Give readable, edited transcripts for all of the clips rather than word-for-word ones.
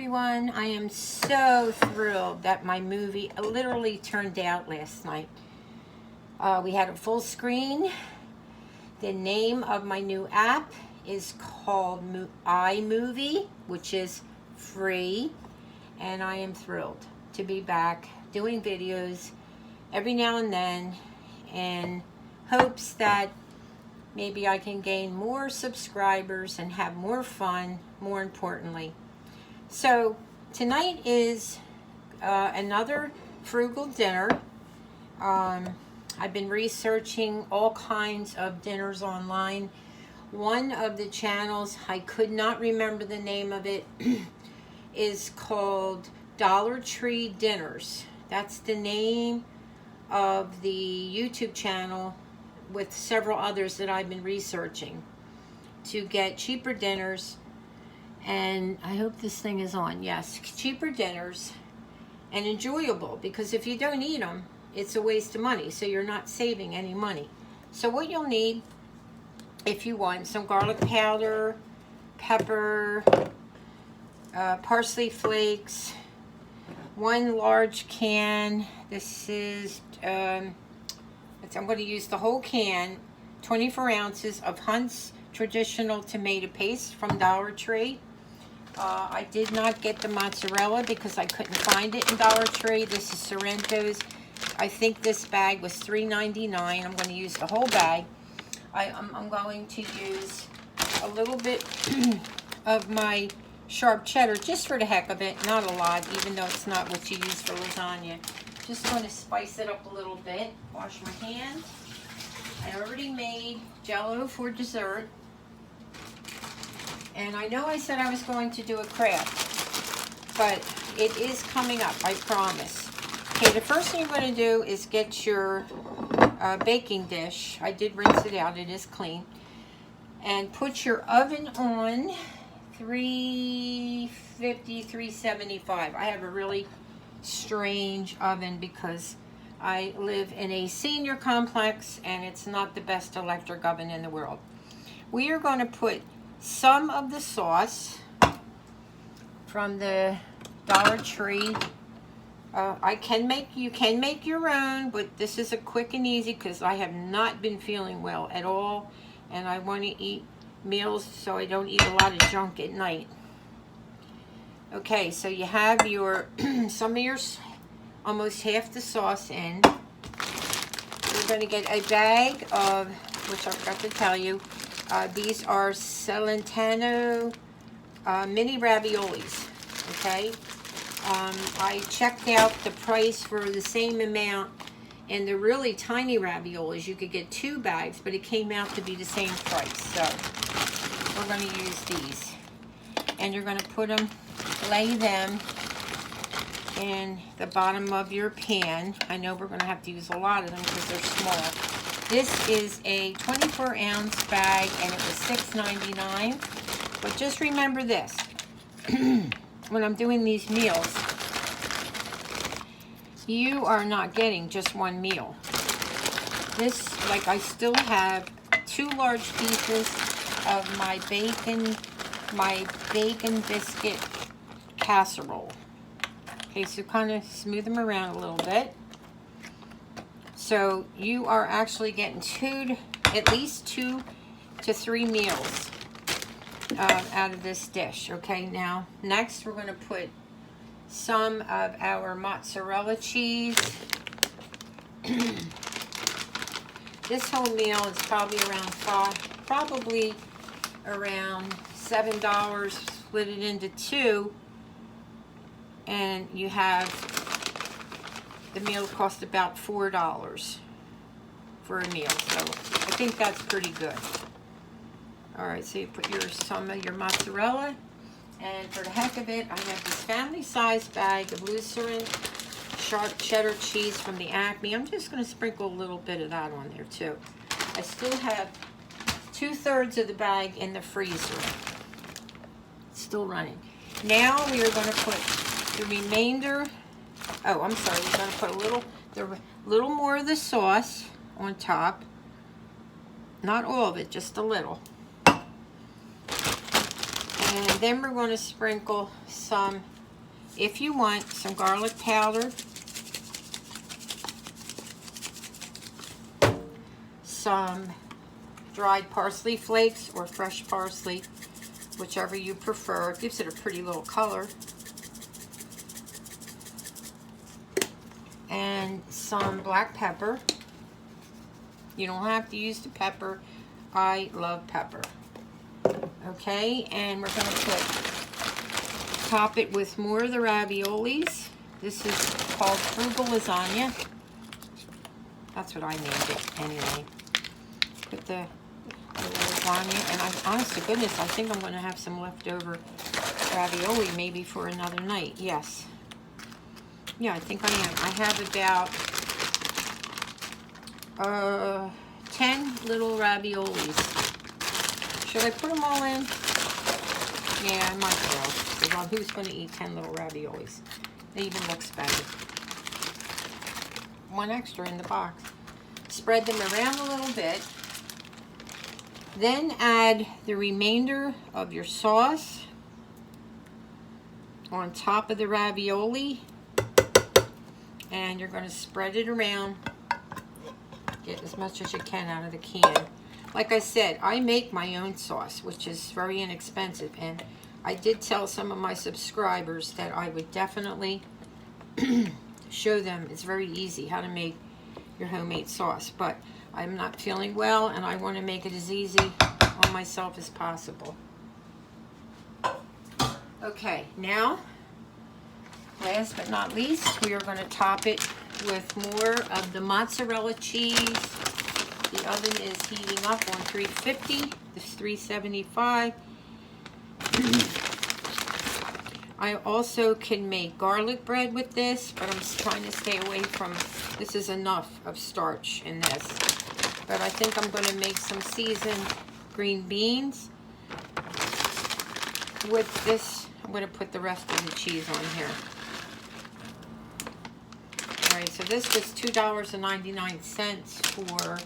everyone. I am so thrilled that my movie literally turned out last night. We had a full screen. The name of my new app is called iMovie, which is free. And I am thrilled to be back doing videos every now and then in hopes that maybe I can gain more subscribers and have more fun, more importantly. So tonight is another frugal dinner. I've been researching all kinds of dinners online. One of the channels, I could not remember the name of it, is called Dollar Tree Dinners. That's the name of the YouTube channel, with several others that I've been researching to get cheaper dinners. And I hope this thing is on. Yes, cheaper dinners and enjoyable, because if you don't eat them, it's a waste of money, so you're not saving any money. So what you'll need, if you want, some garlic powder, pepper, parsley flakes, one large can. This is I'm going to use the whole can, 24 ounces of Hunt's traditional tomato paste from Dollar Tree. I did not get the mozzarella because I couldn't find it in Dollar Tree. This is Sorrento's. I think this bag was $3.99. I'm going to use the whole bag. I'm going to use a little bit of my sharp cheddar, just for the heck of it. Not a lot, even though it's not what you use for lasagna. Just going to spice it up a little bit. Wash my hands. I already made Jell-O for dessert. And I know I said I was going to do a craft, but it is coming up, I promise. Okay, the first thing you're going to do is get your baking dish. I did rinse it out. It is clean. And put your oven on 350, 375. I have a really strange oven because I live in a senior complex and it's not the best electric oven in the world. We are going to put some of the sauce from the Dollar Tree. You can make your own, but this is a quick and easy because I have not been feeling well at all, and I want to eat meals so I don't eat a lot of junk at night. Okay, so you have your some of your almost half the sauce in. You're going to get a bag of, which I forgot to tell you, these are Celentano mini raviolis. Okay, I checked out the price for the same amount in the really tiny raviolis. You could get 2 bags, but it came out to be the same price. So we're going to use these, and you're going to put them, lay them in the bottom of your pan. I know we're going to have to use a lot of them because they're small. This is a 24-ounce bag, and it was $6.99. But just remember this. When I'm doing these meals, you are not getting just one meal. This, like, I still have 2 large pieces of my bacon biscuit casserole. Okay, so kind of smooth them around a little bit. So you are actually getting at least 2 to 3 meals out of this dish. Okay, now next we're going to put some of our mozzarella cheese. This whole meal is probably around $7. Split it into 2, and you have the meal cost about $4 for a meal. So I think that's pretty good. All right, so you put some of your mozzarella, and for the heck of it, I have this family-sized bag of Lucerne sharp cheddar cheese from the Acme. I'm just going to sprinkle a little bit of that on there too. I still have 2/3 of the bag in the freezer. It's still running. Now we are going to put the remainder. Oh, I'm sorry. We're going to put a little more of the sauce on top. Not all of it, just a little. And then we're going to sprinkle some, if you want, some garlic powder, some dried parsley flakes or fresh parsley, whichever you prefer. It gives it a pretty little color. And some black pepper. You don't have to use the pepper. I love pepper. Okay, and we're going to top it with more of the raviolis. This is called frugal lasagna. That's what I named it anyway. Put the lasagna, and honest to goodness, I think I'm going to have some leftover ravioli maybe for another night. Yes. Yeah, I think I am. I have about 10 little raviolis. Should I put them all in? Yeah, I might as well. Because who's going to eat 10 little raviolis? They even look better. One extra in the box. Spread them around a little bit. Then add the remainder of your sauce on top of the ravioli. And you're going to spread it around. Get as much as you can out of the can. Like I said, I make my own sauce, which is very inexpensive. And I did tell some of my subscribers that I would definitely show them. It's very easy how to make your homemade sauce. But I'm not feeling well, and I want to make it as easy on myself as possible. Okay, now, last but not least, we are going to top it with more of the mozzarella cheese. The oven is heating up on 350. This is 375. I also can make garlic bread with this, but I'm trying to stay away from, this is enough of starch in this. But I think I'm going to make some seasoned green beans with this. I'm going to put the rest of the cheese on here. Alright, so this was $2.99 for,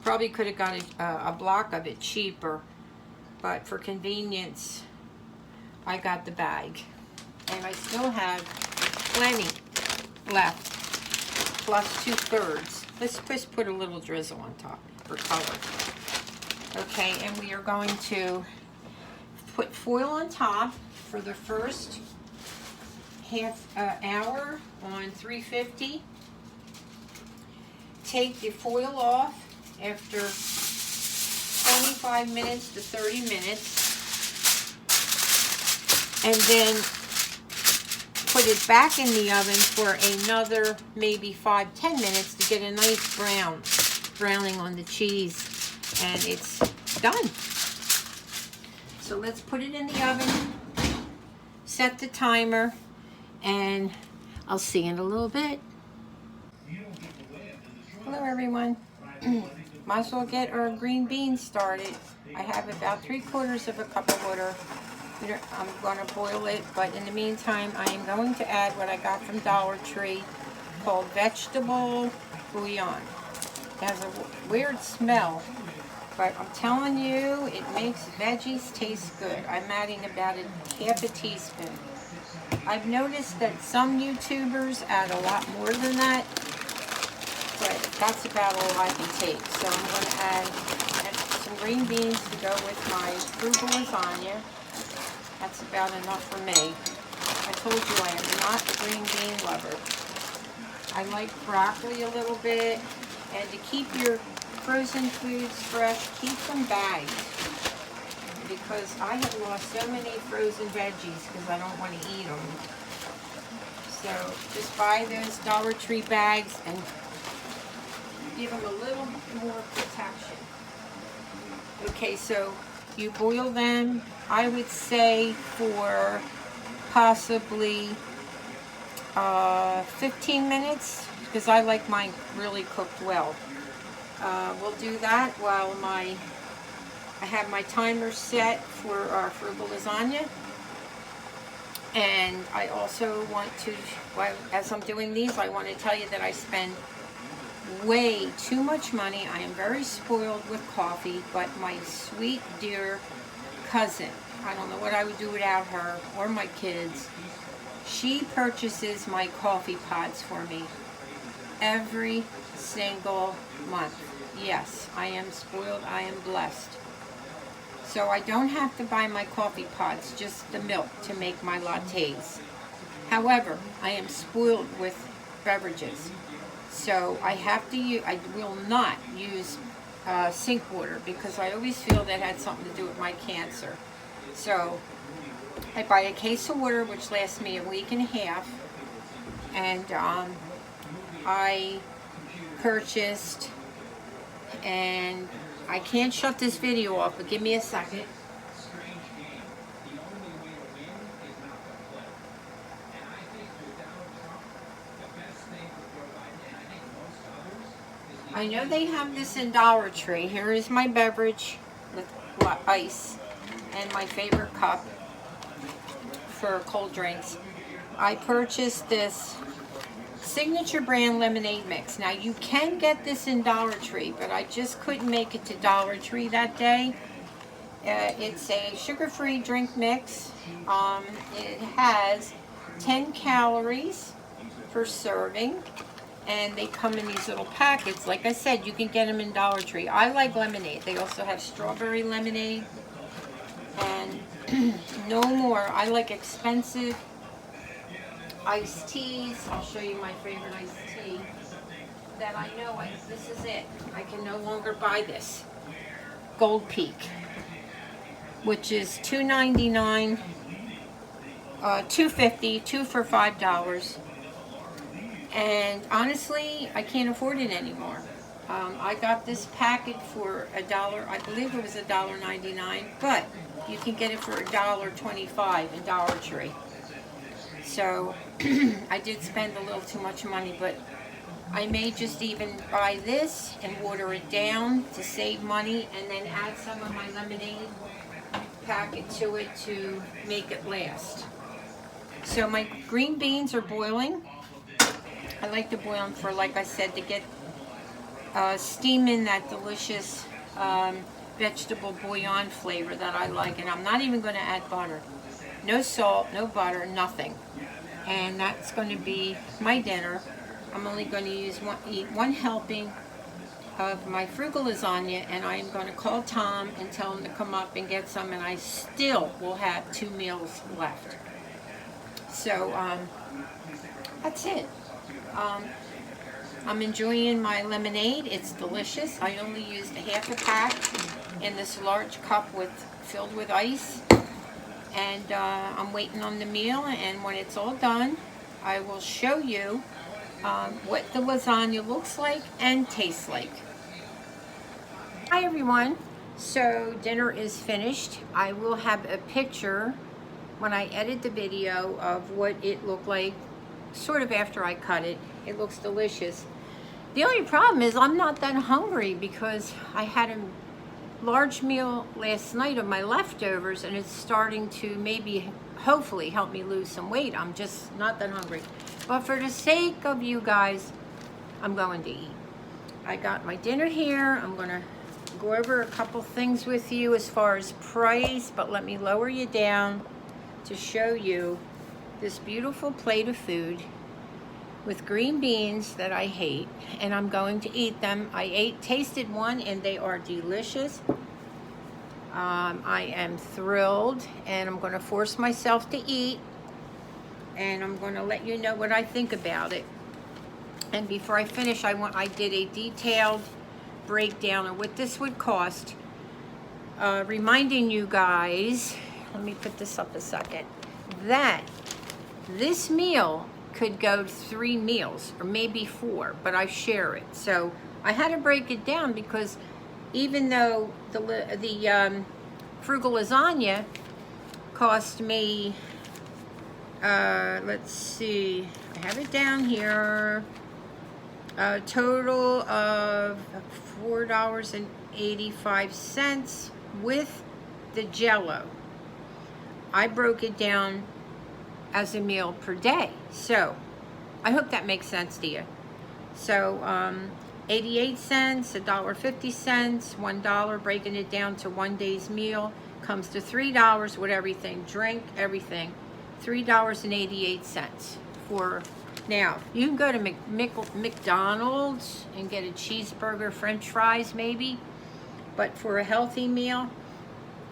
probably could have got a block of it cheaper, but for convenience, I got the bag. And I still have plenty left, plus 2/3. Let's just put a little drizzle on top for color. Okay, and we are going to put foil on top for the first half hour on 350. Take the foil off after 25 minutes to 30 minutes. And then put it back in the oven for another maybe 5-10 minutes to get a nice browning on the cheese. And it's done. So let's put it in the oven, set the timer, and I'll see you in a little bit. Hello everyone. Might as well get our green beans started. I have about 3/4 of a cup of water. I'm going to boil it, but in the meantime, I am going to add what I got from Dollar Tree called vegetable bouillon. It has a weird smell, but I'm telling you, it makes veggies taste good. I'm adding about half a teaspoon. I've noticed that some YouTubers add a lot more than that, but that's about all I can take. So I'm going to add some green beans to go with my frugal lasagna. That's about enough for me. I told you I am not a green bean lover. I like broccoli a little bit, and to keep your frozen foods fresh, keep them bagged. Because I have lost so many frozen veggies because I don't want to eat them. So just buy those Dollar Tree bags and give them a little more protection. Okay, so you boil them, I would say, for possibly 15 minutes, because I like mine really cooked well. We'll do that while I have my timer set for our frugal lasagna. And I also want to, as I'm doing these, I want to tell you that I spend way too much money. I am very spoiled with coffee, but my sweet dear cousin I don't know what I would do without her or my kids. She purchases my coffee pods for me every single month. Yes, I am spoiled, I am blessed. So I don't have to buy my coffee pods, just the milk to make my lattes. However, I am spoiled with beverages. So I have to use, I will not use sink water because I always feel that had something to do with my cancer. So I buy a case of water which lasts me a week and a half, and I purchased, and I can't shut this video off, but give me a second. I know they have this in Dollar Tree. Here is my beverage with ice and my favorite cup for cold drinks. I purchased this Signature brand lemonade mix. Now you can get this in Dollar Tree, but I just couldn't make it to Dollar Tree that day. It's a sugar-free drink mix. It has 10 calories per serving, and they come in these little packets. Like I said, you can get them in Dollar Tree. I like lemonade. They also have strawberry lemonade, and no more. I like expensive iced teas. I'll show you my favorite iced tea that I know this is it. I can no longer buy this. Gold Peak, which is $2.99, $2.50, two for $5. And honestly, I can't afford it anymore. I got this packet for $1. I believe it was $1.99, but you can get it for $1.25 in Dollar Tree. So I did spend a little too much money, but I may just even buy this and water it down to save money, and then add some of my lemonade packet to it to make it last. So my green beans are boiling. I like to boil them for, like I said, to get steam in that delicious vegetable bouillon flavor that I like. And I'm not even going to add butter. No salt, no butter, nothing. And that's going to be my dinner. I'm only going to eat one helping of my frugal lasagna, and I am going to call Tom and tell him to come up and get some, and I still will have 2 meals left. So that's it. I'm enjoying my lemonade. It's delicious. I only used a half a pack in this large cup filled with ice. And I'm waiting on the meal, and when it's all done, I will show you what the lasagna looks like and tastes like. Hi everyone. So dinner is finished. I will have a picture when I edit the video of what it looked like sort of after I cut it. It looks delicious. The only problem is I'm not that hungry because I had a large meal last night of my leftovers, and it's starting to maybe hopefully help me lose some weight. I'm just not that hungry, but for the sake of you guys, I'm going to eat. I got my dinner here. I'm gonna go over a couple things with you as far as price, but let me lower you down to show you this beautiful plate of food with green beans that I hate, and I'm going to eat them. I tasted one, and they are delicious. I am thrilled, and I'm going to force myself to eat, and I'm going to let you know what I think about it. And before I finish, I did a detailed breakdown of what this would cost, reminding you guys, let me put this up a second, that this meal could go 3 meals or maybe 4, but I share it. So I had to break it down because even though the frugal lasagna cost me, let's see, I have it down here, a total of $4.85 with the Jell-O. I broke it down as a meal per day. So I hope that makes sense to you. So 88 cents, $1.50, $1, breaking it down to one day's meal. Comes to $3 with everything, drink, everything. $3.88 for, now, you can go to McDonald's and get a cheeseburger, French fries maybe, but for a healthy meal,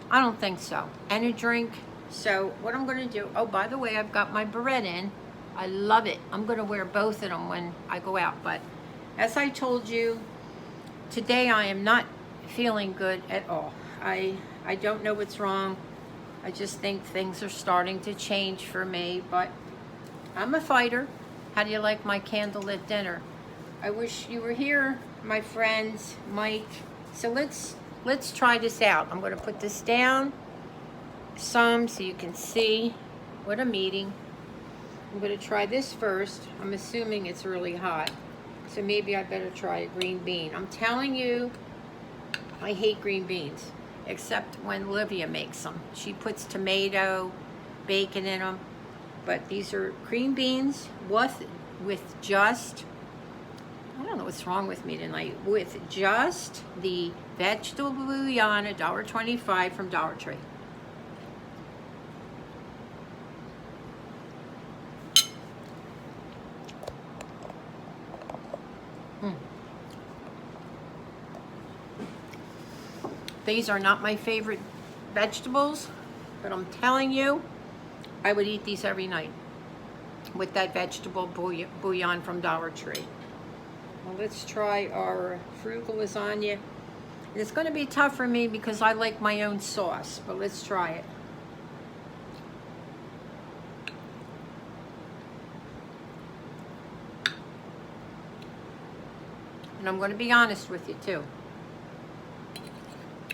I don't think so. And a drink. So what I'm going to do, oh, by the way, I've got my beret in. I love it. I'm going to wear both of them when I go out. But as I told you, today I am not feeling good at all. I don't know what's wrong. I just think things are starting to change for me. But I'm a fighter. How do you like my candlelit dinner? I wish you were here, my friends, Mike. So let's try this out. I'm going to put this down some so you can see what I'm eating. I'm going to try this first. I'm assuming it's really hot, so maybe I better try a green bean. I'm telling you, I hate green beans, except when Olivia makes them. She puts tomato, bacon in them. But these are green beans with just, I don't know what's wrong with me tonight, with just the vegetable bouillon, $1.25 from Dollar Tree. These are not my favorite vegetables, but I'm telling you, I would eat these every night with that vegetable bouillon from Dollar Tree. Well, let's try our frugal lasagna. It's going to be tough for me because I like my own sauce, but let's try it. And I'm going to be honest with you too.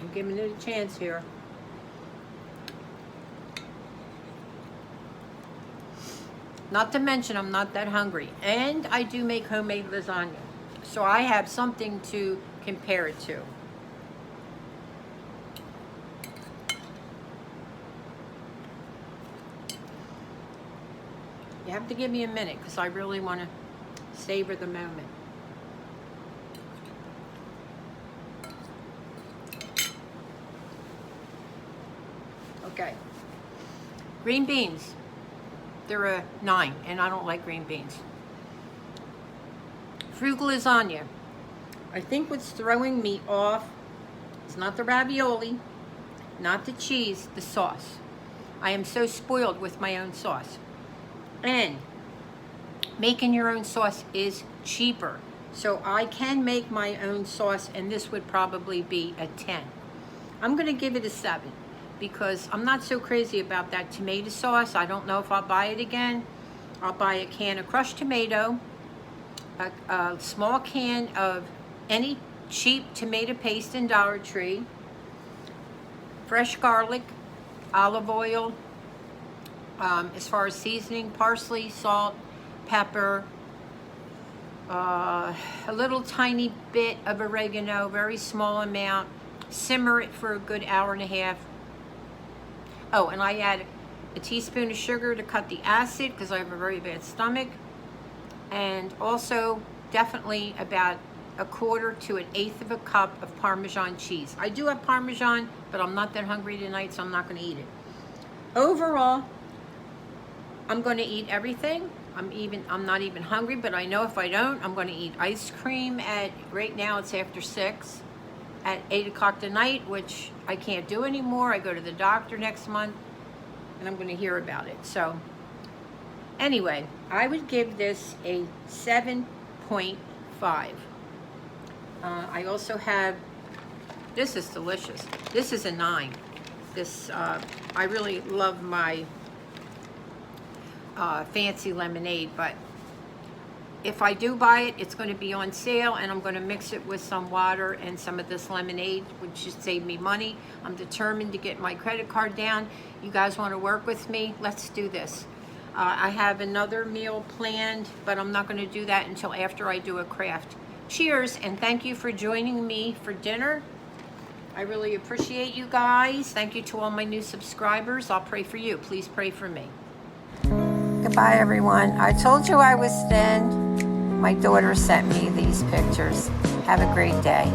I'm giving it a chance here. Not to mention, I'm not that hungry. And I do make homemade lasagna. So I have something to compare it to. You have to give me a minute because I really want to savor the moment. Okay. Green beans. They're a 9, and I don't like green beans. Frugal lasagna. I think what's throwing me off is not the ravioli, not the cheese, the sauce. I am so spoiled with my own sauce. And making your own sauce is cheaper. So I can make my own sauce, and this would probably be a 10. I'm going to give it a 7. Because I'm not so crazy about that tomato sauce. I don't know if I'll buy it again. I'll buy a can of crushed tomato, a small can of any cheap tomato paste in Dollar Tree, fresh garlic, olive oil, as far as seasoning, parsley, salt, pepper, a little tiny bit of oregano, very small amount. Simmer it for a good hour and a half. Oh, and I add a teaspoon of sugar to cut the acid because I have a very bad stomach. And also definitely about 1/4 to 1/8 of a cup of Parmesan cheese. I do have Parmesan, but I'm not that hungry tonight, so I'm not going to eat it. Overall, I'm going to eat everything. I'm not even hungry, but I know if I don't, I'm going to eat ice cream right now it's after 6. At 8 o'clock tonight, which I can't do anymore. I go to the doctor next month, and I'm going to hear about it. So, anyway, I would give this a 7.5. I also have, this is delicious. This is a 9. This, I really love my fancy lemonade, but if I do buy it, it's going to be on sale, and I'm going to mix it with some water and some of this lemonade, which should save me money. I'm determined to get my credit card down. You guys want to work with me? Let's do this. I have another meal planned, but I'm not going to do that until after I do a craft. Cheers, and thank you for joining me for dinner. I really appreciate you guys. Thank you to all my new subscribers. I'll pray for you. Please pray for me. Goodbye, everyone. I told you I was thin. My daughter sent me these pictures. Have a great day.